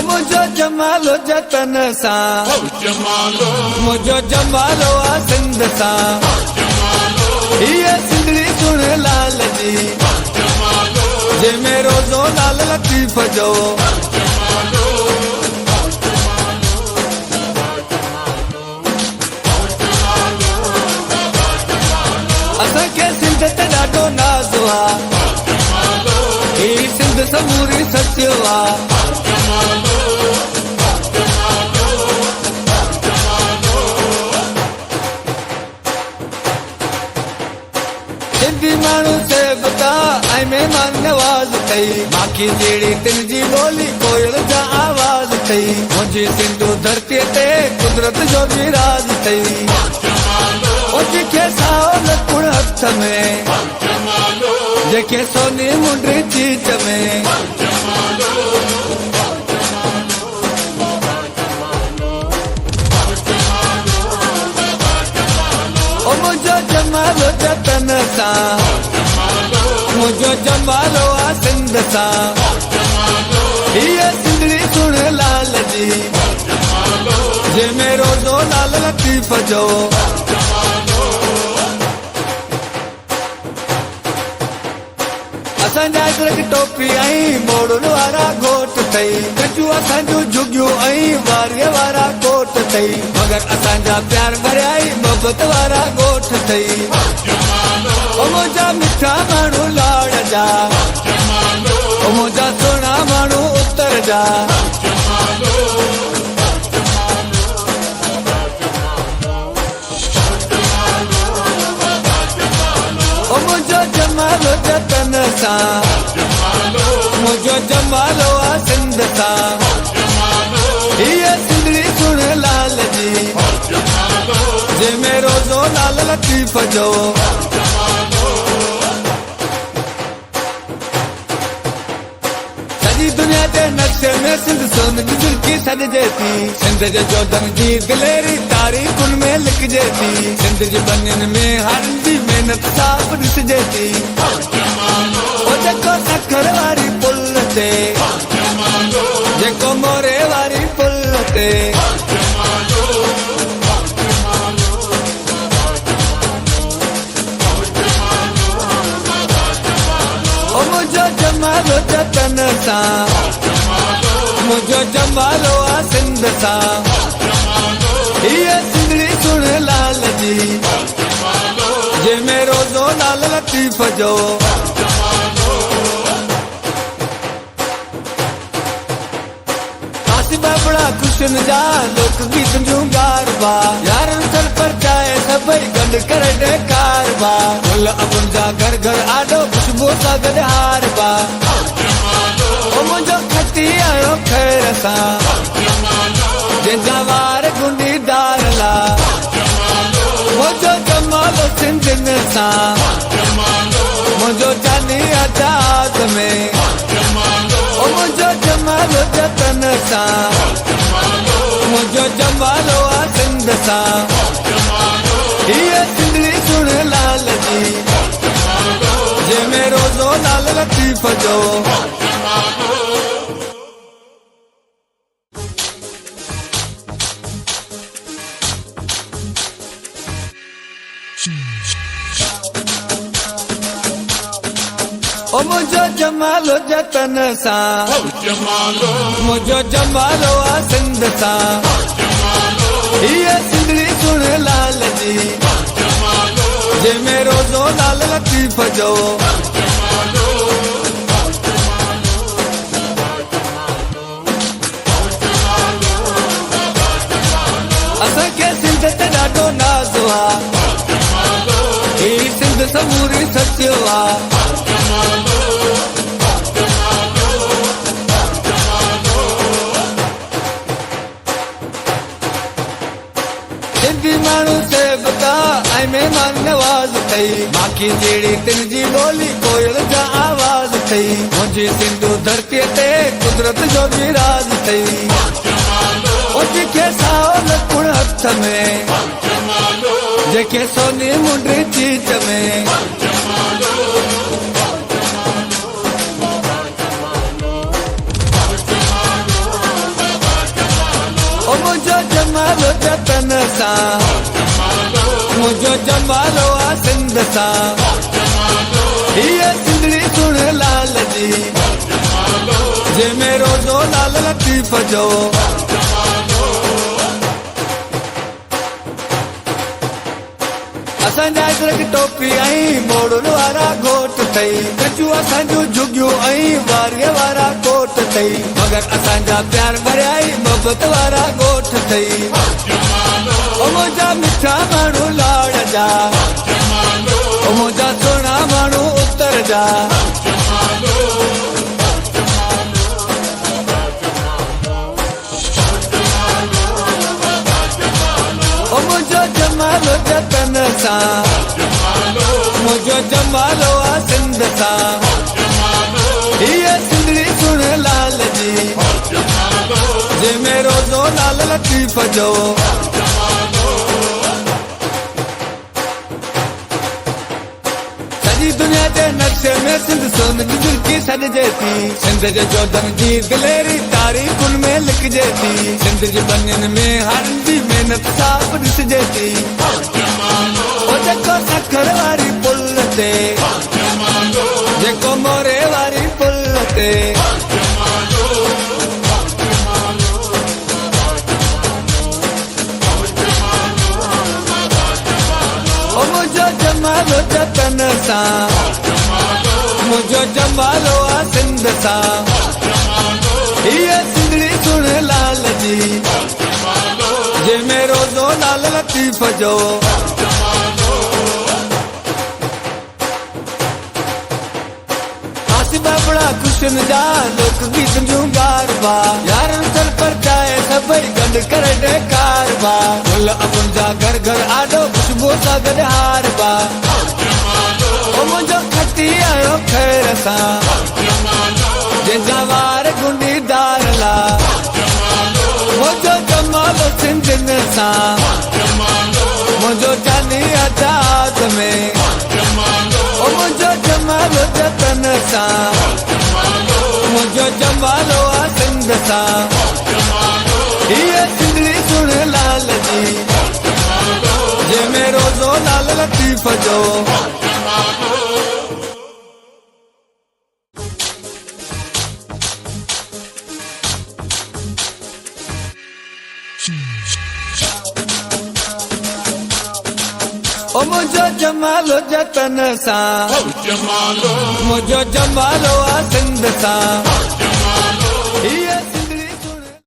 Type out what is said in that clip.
मुझो जमालो जतन सा मुझो जमालो आ सिंध सा ये सिंधड़ी सुन लाल जी जे मेरो जो लाल लतीफ जो असा के सिंध ते ॾाढो नाज़ आ ही सिंध समूरी सच्चो आ सिंधी माण्हू से बता ऐं मेहमान नवाज़ थई माखी जहिड़ी तिन जी ॿोली कोयल जा आवाज़ थई मुंहिंजी सिंधू धरतीअ ते कुदरत जो बि राज थई जेके साओ लकुण हथ में जेके सोनी मुंडी चीच में मुझो जमालो जतन सा मुझो जमालो आ सिंध सा ये सिंधड़ी सुन लाल जी जे मेरो जो लाल लतीफ जो असांजा अजरक टोपी ऐं मोड़ुनि वारा घोट अथई गजूं असांजूं झुगियूं ऐं वारीअ वारा कोट अथई मगर असांजा प्यार भरिया ई मोहबत वारा ॻोठ अथई मुंहिंजा मिठा माण्हू लाड़ जा मुंहिंजा सुहिणा माण्हू उत्तर जा मुझो जमालो जतन सा मुझो जमालो आ सिंध सा ये सिंधड़ी सुन लाल जी जे मेरो जो लाल लतीफ जो सॼी दुनिया जे नक्शे में सिंध सोन जी झुलकी सॾिजे थी सिंध जे जोधन जी दिलेरी तारीख़ुनि में लिखिजे थी सिंध जी बनियुनि में हारनि जी मेहनत साफ़ ॾिसिजे थी जेको सखर वारी पुल ते जेको मोरे वारी पुल ते मुझो जमालो जतन सा मुझो जमालो आ सिंध सा ये सिंधड़ी सुन लाल जी जे मेरो जो लाल लतीफ जो बड़ा खुशन जा लोक गीत जूं गारबा यारन चल पर चाहे सभई गंड करे दे कारबा फुल अबुन जा घर घर आडो खुशबू सा गड हारबा मुंहिंजो खटी आयो खैर सा जंहिंजा वार गुंडी दार ला मुंहिंजो जमालो सिंधियुनि सा मुंहिंजो जानी आजाद में मुझो जमालो जतन सा मुझो जमालो आ सिंध सा ये सिंधड़ी सुन लाल जी जे मेरो जो लाल लतीफ जो मुझो जमालो जतन सा मुझो जमालो आ सिंध सा ये सिंधड़ी सुन लाल जी जे मेरो जो लाल लतीफ जो असांखे सिंध ते ॾाढो नाज़ आ ही सिंध समूरी सच्चो आ सिंधी माण्हू से बता ऐं मेहमान नवाज़ थई माखी जहिड़ी तिन जी ॿोली कोयल जा आवाज़ थई मुंहिंजी सिंधू धरतीअ ते कुदरत जो बि राज थई जेके साओ लकुण हथ में जेके सोनी मुंडी चीच में जमालो जतन सां मुझो जमालो आ सिंध सां हीअ सिंधड़ी सुण लाल जी जंहिंमें रोज़ो लाल लतीफ़ जो असांजा इधर टोपी ऐं मोड़ुन वारा घोट अथई कचूं असांजूं झुगियूं ऐं वारीअ वारा कोट अथई मगर असांजा प्यार भरिया मोहबत वारा ॻोठ अथई ओ मुंहिंजा मिठा माण्हू लाड़ जा ओ मुंहिंजा सुहिणा माण्हू उत्तर जा ओ मुंहिंजो जमालो जतन सां मुंहिंजो जमालो आ सिंध सां हीअ सिंधड़ी सुण लाल जी जंहिंमें रोज़ो लाल लतीफ़ जो सॼी दुनिया जे नक्शे में सिंध सोन जी दिलकी सॾिजे थी सिंध जे जोधन जी दिलेरी तारीख़ुनि में लिखिजे थी सिंध जी बनियुनि में हारनि जी महिनत साफ़ ॾिसिजे थी ओ जेको सखर वारी पुल ते जेको मोरे वारी पुल ते ओ मुंहिंजो जमालो जतन सां मुंहिंजो जमालो आ सिंध सां हीअ सिंधड़ी सुण लाल जी जंहिंमें रोज़ो लाल लतीफ़ जो बड़ा खुशन जा लोक गीत जूं गारबा यारन सर पर जाए सभई गंड करे दे कारबा फुल अबुन जा घर घर आडो खुशबू सा गॾ हारबा ओ मुंहिंजो खटी आयो खैर सां जंहिंजा वार गुंडीदार ला मुंहिंजो जमालो सिंधियुनि सां मुंहिंजो जानी आजाद में ओ मुंहिंजो जमालो जतन सां मुंहिंजो जमालो आ सिंध सां हीअ सिंधड़ी सुण लाल जी जंहिंमें रोज़ो लाल लतीफ़ जो ओ मुंहिंजो जमालो जतन सां मुंहिंजो जमालो आ सिंध सां